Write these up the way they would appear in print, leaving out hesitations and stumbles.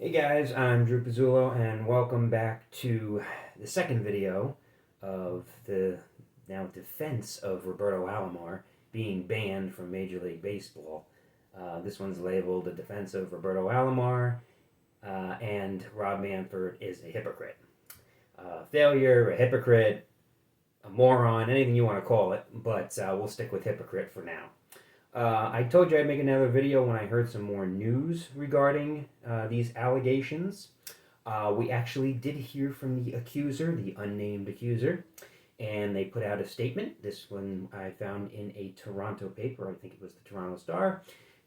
Hey guys, I'm Drew Pizzulo, and welcome back to the second video of the now defense of Roberto Alomar being banned from Major League Baseball. This one's labeled "The Defense of Roberto Alomar," and Rob Manfred is a hypocrite. Failure, a hypocrite, a moron, anything you want to call it, but we'll stick with hypocrite for now. I told you I'd make another video when I heard some more news regarding these allegations. We actually did hear from the accuser, the unnamed accuser, and they put out a statement. This one I found in a Toronto paper, I think it was the Toronto Star,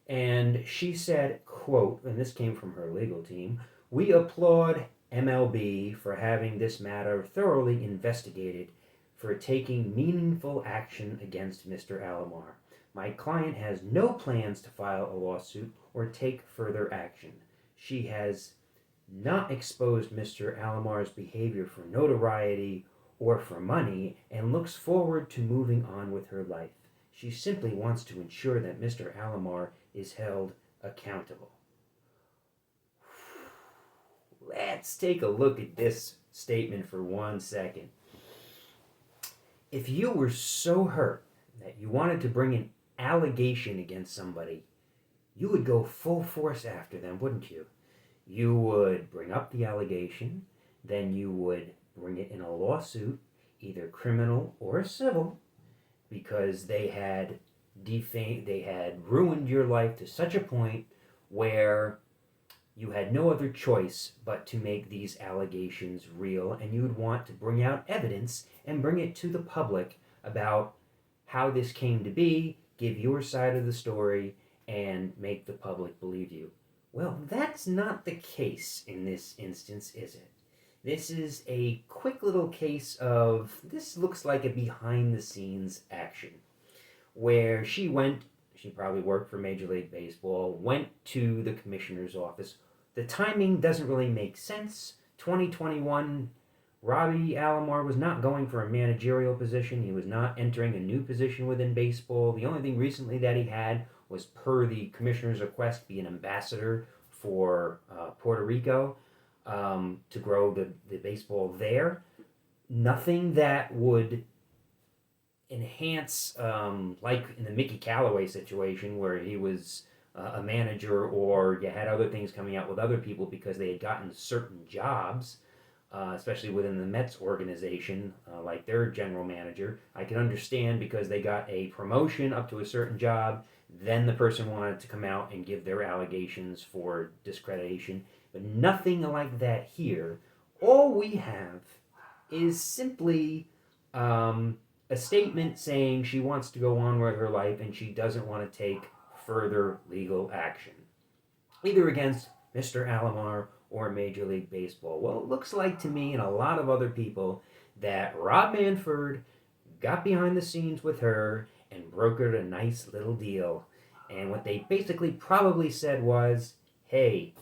and she said, quote, and this came from her legal team, "We applaud MLB for having this matter thoroughly investigated, for taking meaningful action against Mr. Alomar. My client has no plans to file a lawsuit or take further action. She has not exposed Mr. Alomar's behavior for notoriety or for money and looks forward to moving on with her life. She simply wants to ensure that Mr. Alomar is held accountable." Let's take a look at this statement for 1 second. If you were so hurt that you wanted to bring an allegation against somebody, you would go full force after them, wouldn't you? You would bring up the allegation, then you would bring it in a lawsuit, either criminal or civil, because they had ruined your life to such a point where you had no other choice but to make these allegations real, and you would want to bring out evidence and bring it to the public about how this came to be, give your side of the story, and make the public believe you. Well, that's not the case in this instance, is it? This is a quick little case of, this looks like a behind-the-scenes action, where she probably worked for Major League Baseball, went to the commissioner's office. The timing doesn't really make sense. 2021, Robbie Alomar was not going for a managerial position. He was not entering a new position within baseball. The only thing recently that he had was, per the commissioner's request, be an ambassador for Puerto Rico to grow the baseball there. Nothing that would enhance, like in the Mickey Callaway situation where he was a manager, or you had other things coming out with other people because they had gotten certain jobs, especially within the Mets organization, like their general manager. I can understand because they got a promotion up to a certain job, then the person wanted to come out and give their allegations for discreditation. But nothing like that here. All we have is simply a statement saying she wants to go on with her life and she doesn't want to take further legal action, either against Mr. Alomar or Major League Baseball. Well, it looks like to me and a lot of other people that Rob Manfred got behind the scenes with her and brokered a nice little deal. And what they basically probably said was, hey,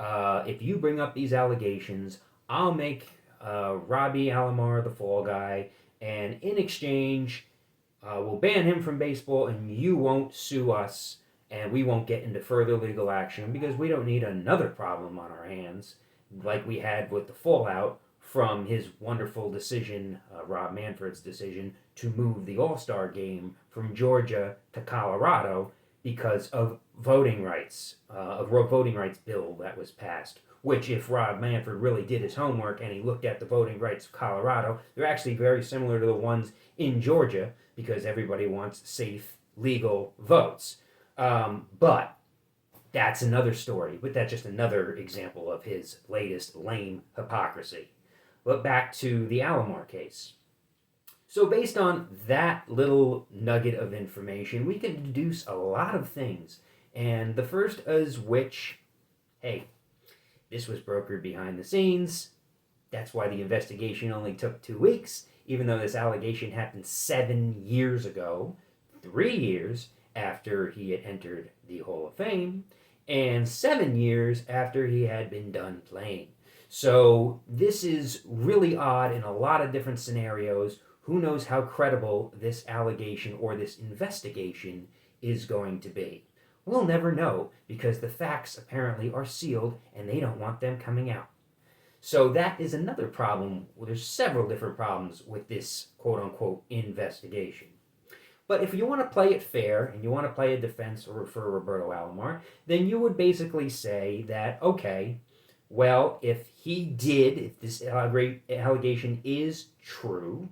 if you bring up these allegations, I'll make Robbie Alomar the fall guy, and in exchange, we'll ban him from baseball and you won't sue us, and we won't get into further legal action because we don't need another problem on our hands like we had with the fallout from his wonderful decision, Rob Manfred's decision, to move the All-Star game from Georgia to Colorado because of voting rights, a voting rights bill that was passed, which, if Rob Manfred really did his homework and he looked at the voting rights of Colorado, they're actually very similar to the ones in Georgia because everybody wants safe, legal votes. But that's another story, but that's just another example of his latest lame hypocrisy. But back to the Alomar case. So based on that little nugget of information, we can deduce a lot of things. And the first is which, hey, this was brokered behind the scenes. That's why the investigation only took 2 weeks, even though this allegation happened 7 years ago, 3 years after he had entered the Hall of Fame, and 7 years after he had been done playing. So this is really odd in a lot of different scenarios. Who knows how credible this allegation or this investigation is going to be. We'll never know because the facts apparently are sealed and they don't want them coming out. So that is another problem. Well, there's several different problems with this quote unquote investigation. But if you want to play it fair and you want to play a defense for Roberto Alomar, then you would basically say that, okay, well, if this allegation is true,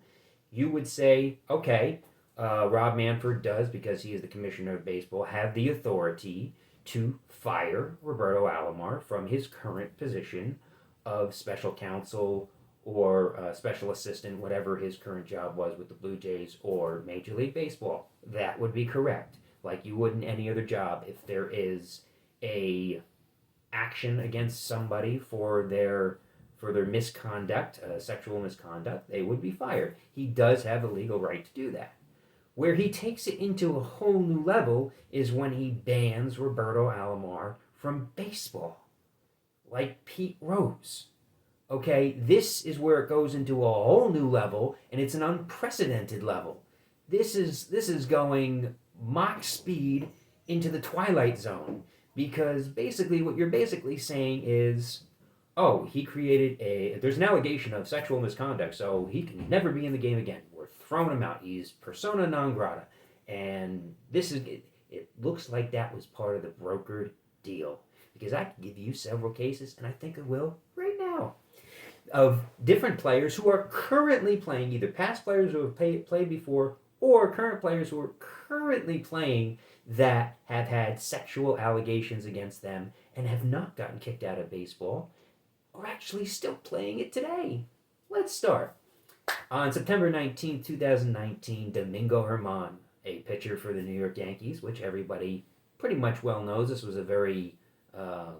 you would say, okay, Rob Manfred does, because he is the commissioner of baseball, have the authority to fire Roberto Alomar from his current position of special counsel or special assistant, whatever his current job was with the Blue Jays or Major League Baseball. That would be correct. Like you would in any other job. If there is a action against somebody for their misconduct, sexual misconduct, they would be fired. He does have a legal right to do that. Where he takes it into a whole new level is when he bans Roberto Alomar from baseball, like Pete Rose. Okay, this is where it goes into a whole new level, and it's an unprecedented level. This is going Mach speed into the Twilight Zone, because basically what you're basically saying is, oh, there's an allegation of sexual misconduct, so he can never be in the game again. We're throwing him out. He's persona non grata. And it looks like that was part of the brokered deal. Because I can give you several cases, and I think I will right now, of different players who are currently playing, either past players who have played before, or current players who are currently playing that have had sexual allegations against them and have not gotten kicked out of baseball, are actually still playing it today. Let's start. On September 19, 2019, Domingo Germán, a pitcher for the New York Yankees, which everybody pretty much well knows. This was a very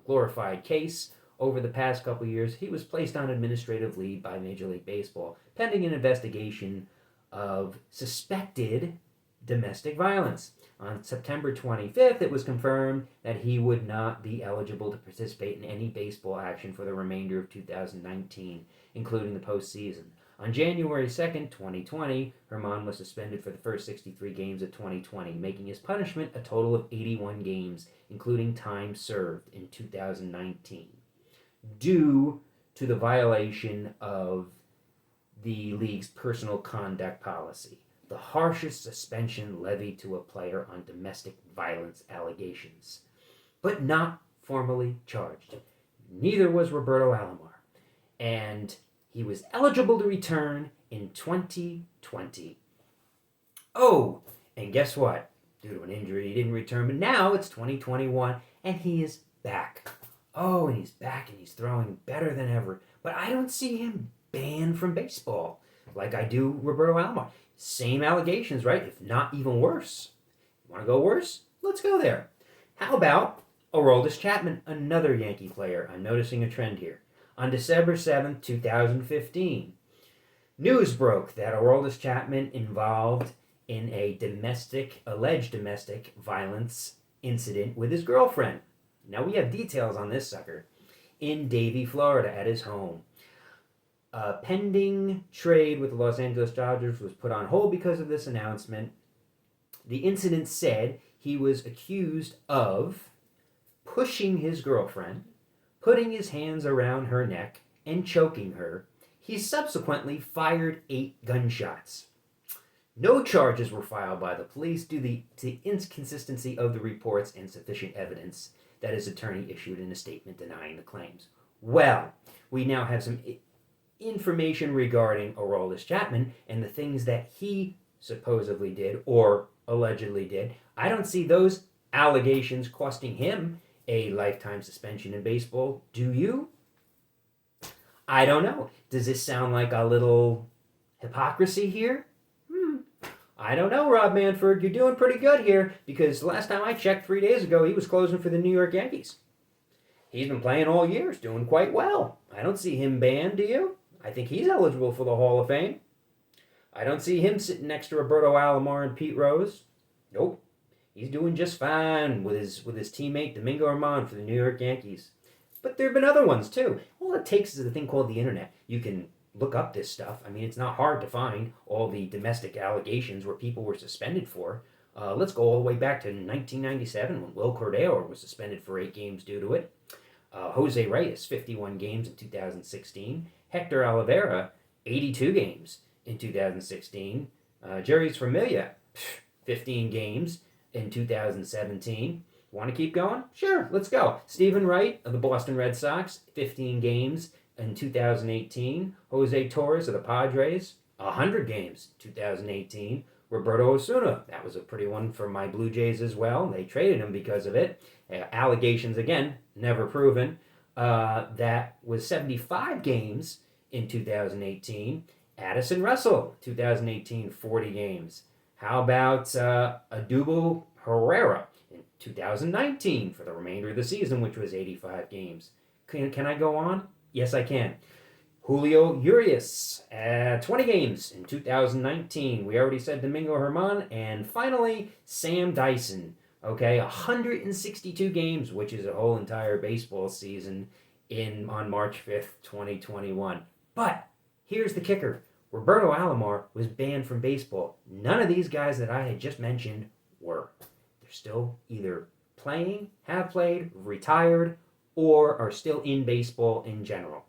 glorified case. Over the past couple years, he was placed on administrative leave by Major League Baseball, pending an investigation of suspected domestic violence. On September 25th, it was confirmed that he would not be eligible to participate in any baseball action for the remainder of 2019, including the postseason. On January 2nd, 2020, Germán was suspended for the first 63 games of 2020, making his punishment a total of 81 games, including time served in 2019, due to the violation of the league's personal conduct policy, the harshest suspension levied to a player on domestic violence allegations, but not formally charged. Neither was Roberto Alomar, and he was eligible to return in 2020. Oh, and guess what? Due to an injury, he didn't return, but now it's 2021, and he is back. Oh, and he's back, and he's throwing better than ever. But I don't see him banned from baseball like I do Roberto Alomar. Same allegations, right? If not even worse. Want to go worse? Let's go there. How about Aroldis Chapman, another Yankee player? I'm noticing a trend here. On December 7th, 2015, news broke that Aroldis Chapman involved in a alleged domestic violence incident with his girlfriend. Now we have details on this sucker. In Davie, Florida, at his home. A pending trade with the Los Angeles Dodgers was put on hold because of this announcement. The incident said he was accused of pushing his girlfriend, putting his hands around her neck, and choking her. He subsequently fired 8 gunshots. No charges were filed by the police due to the inconsistency of the reports and sufficient evidence that his attorney issued in a statement denying the claims. Well, we now have some information regarding Aroldis Chapman and the things that he supposedly did or allegedly did. I don't see those allegations costing him a lifetime suspension in baseball. Do you? I don't know. Does this sound like a little hypocrisy here? I don't know, Rob Manfred. You're doing pretty good here, because last time I checked 3 days ago, he was closing for the New York Yankees. He's been playing all year. He's doing quite well. I don't see him banned, do you? I think he's eligible for the Hall of Fame. I don't see him sitting next to Roberto Alomar and Pete Rose. Nope. He's doing just fine with his teammate Domingo Germán for the New York Yankees. But there have been other ones, too. All it takes is a thing called the internet. You can look up this stuff. I mean, it's not hard to find all the domestic allegations where people were suspended for. Let's go all the way back to 1997 when Will Cordero was suspended for 8 games due to it. Jose Reyes, 51 games in 2016. Hector Oliveira, 82 games in 2016. Jeurys Familia, 15 games in 2017. Want to keep going? Sure, let's go. Stephen Wright of the Boston Red Sox, 15 games in 2018. Jose Torres of the Padres, 100 games, 2018. Roberto Osuna, that was a pretty one for my Blue Jays as well. They traded him because of it. Allegations, again, never proven. That was 75 games in 2018. Addison Russell, 2018, 40 games. How about Odubel Herrera in 2019 for the remainder of the season, which was 85 games. Can I go on? Yes, I can. Julio Urias, 20 games in 2019. We already said Domingo Germán. And finally, Sam Dyson. Okay, 162 games, which is a whole entire baseball season on March 5th, 2021. But here's the kicker. Roberto Alomar was banned from baseball. None of these guys that I had just mentioned were. They're still either playing, have played, retired, or are still in baseball in general.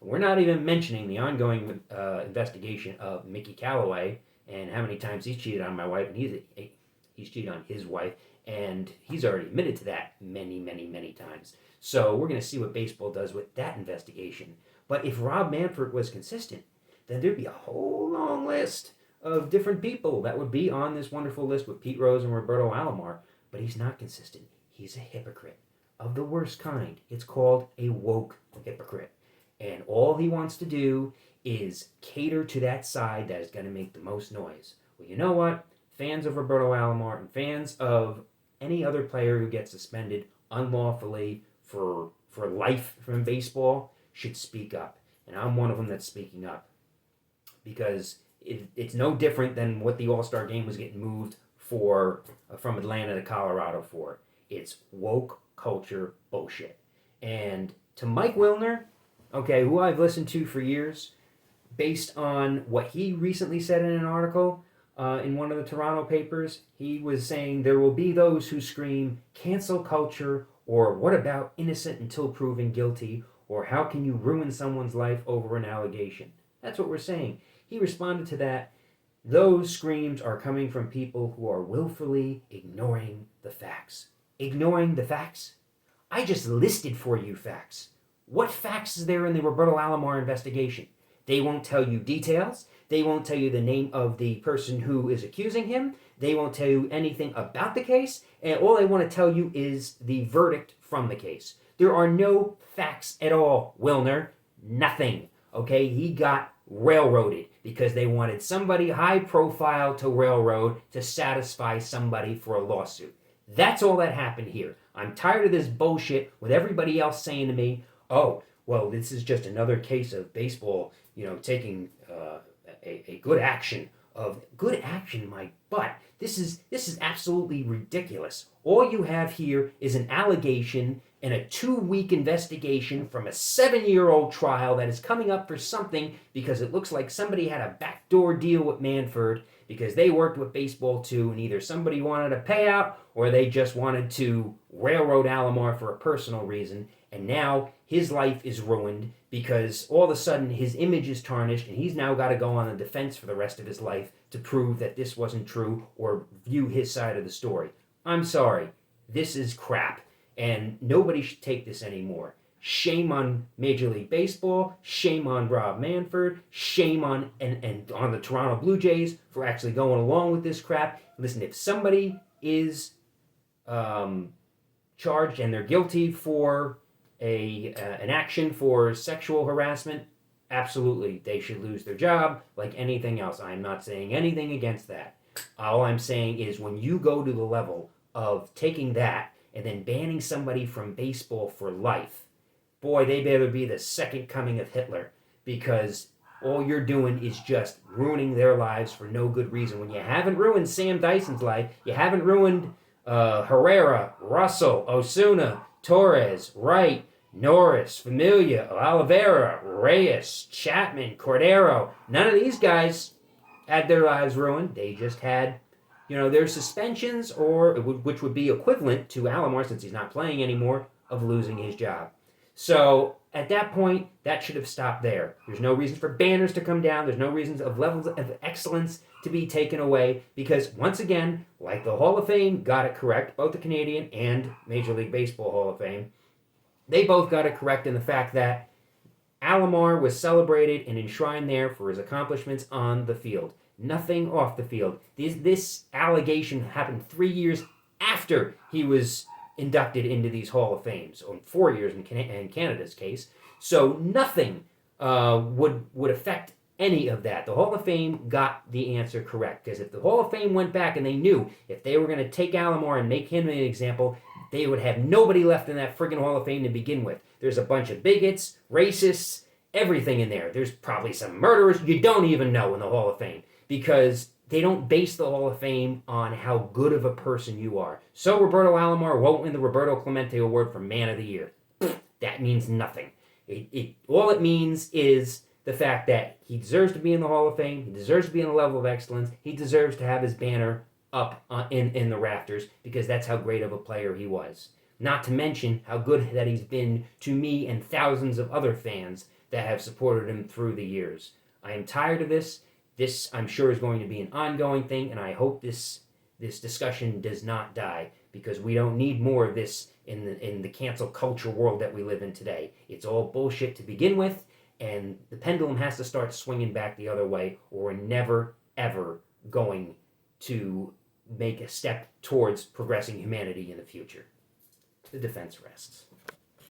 We're not even mentioning the ongoing investigation of Mickey Callaway and how many times he's cheated on my wife, and he's cheated on his wife, and he's already admitted to that many, many, many times. So we're going to see what baseball does with that investigation. But if Rob Manfred was consistent, then there'd be a whole long list of different people that would be on this wonderful list with Pete Rose and Roberto Alomar. But he's not consistent. He's a hypocrite of the worst kind. It's called a woke hypocrite. And all he wants to do is cater to that side that is going to make the most noise. Well, you know what? Fans of Roberto Alomar and fans of any other player who gets suspended unlawfully for life from baseball should speak up. And I'm one of them that's speaking up. Because it's no different than what the All-Star game was getting moved from Atlanta to Colorado for. It's woke culture bullshit. And to Mike Wilner, okay, who I've listened to for years, based on what he recently said in an article in one of the Toronto papers, he was saying there will be those who scream, cancel culture, or what about innocent until proven guilty, or how can you ruin someone's life over an allegation? That's what we're saying. He responded to that. Those screams are coming from people who are willfully ignoring the facts. Ignoring the facts? I just listed for you facts. What facts is there in the Roberto Alomar investigation? They won't tell you details. They won't tell you the name of the person who is accusing him. They won't tell you anything about the case. And all they want to tell you is the verdict from the case. There are no facts at all, Wilner. Nothing. Okay, he got railroaded because they wanted somebody high profile to railroad to satisfy somebody for a lawsuit. That's all that happened here. I'm tired of this bullshit with everybody else saying to me, oh, well, this is just another case of baseball, taking a good action my butt. This is absolutely ridiculous. All you have here is an allegation and a 2-week investigation from a 7-year-old trial that is coming up for something because it looks like somebody had a backdoor deal with Manfred because they worked with baseball too, and either somebody wanted a payout or they just wanted to railroad Alomar for a personal reason. And now his life is ruined because all of a sudden his image is tarnished and he's now got to go on the defense for the rest of his life to prove that this wasn't true or view his side of the story. I'm sorry. This is crap. And nobody should take this anymore. Shame on Major League Baseball. Shame on Rob Manfred. Shame on and on the Toronto Blue Jays for actually going along with this crap. Listen, if somebody is charged and they're guilty for an action for sexual harassment, absolutely, they should lose their job like anything else. I'm not saying anything against that. All I'm saying is when you go to the level of taking that and then banning somebody from baseball for life, boy, they better be the second coming of Hitler, because all you're doing is just ruining their lives for no good reason. When you haven't ruined Sam Dyson's life, you haven't ruined Herrera, Russell, Osuna, Torres, Wright, Norris, Familia, Oliveira, Reyes, Chapman, Cordero. None of these guys had their lives ruined. They just had there's suspensions, or which would be equivalent to Alomar, since he's not playing anymore, of losing his job. So at that point, that should have stopped there. There's no reason for banners to come down. There's no reasons of levels of excellence to be taken away, because once again, like the Hall of Fame got it correct, both the Canadian and Major League Baseball Hall of Fame, they both got it correct in the fact that Alomar was celebrated and enshrined there for his accomplishments on the field. Nothing off the field. This allegation happened 3 years after he was inducted into these Hall of Fames, or 4 years in Canada's case. So nothing would affect any of that. The Hall of Fame got the answer correct, because if the Hall of Fame went back and they knew if they were going to take Alomar and make him an example, they would have nobody left in that friggin' Hall of Fame to begin with. There's a bunch of bigots, racists, everything in there. There's probably some murderers you don't even know in the Hall of Fame, because they don't base the Hall of Fame on how good of a person you are. So Roberto Alomar won't win the Roberto Clemente Award for Man of the Year. That means nothing. All it means is the fact that he deserves to be in the Hall of Fame, he deserves to be in the level of excellence, he deserves to have his banner up in the rafters, because that's how great of a player he was. Not to mention how good that he's been to me and thousands of other fans that have supported him through the years. I am tired of this. This, I'm sure, is going to be an ongoing thing, and I hope this discussion does not die, because we don't need more of this in the cancel culture world that we live in today. It's all bullshit to begin with, and the pendulum has to start swinging back the other way, or we're never, ever going to make a step towards progressing humanity in the future. The defense rests.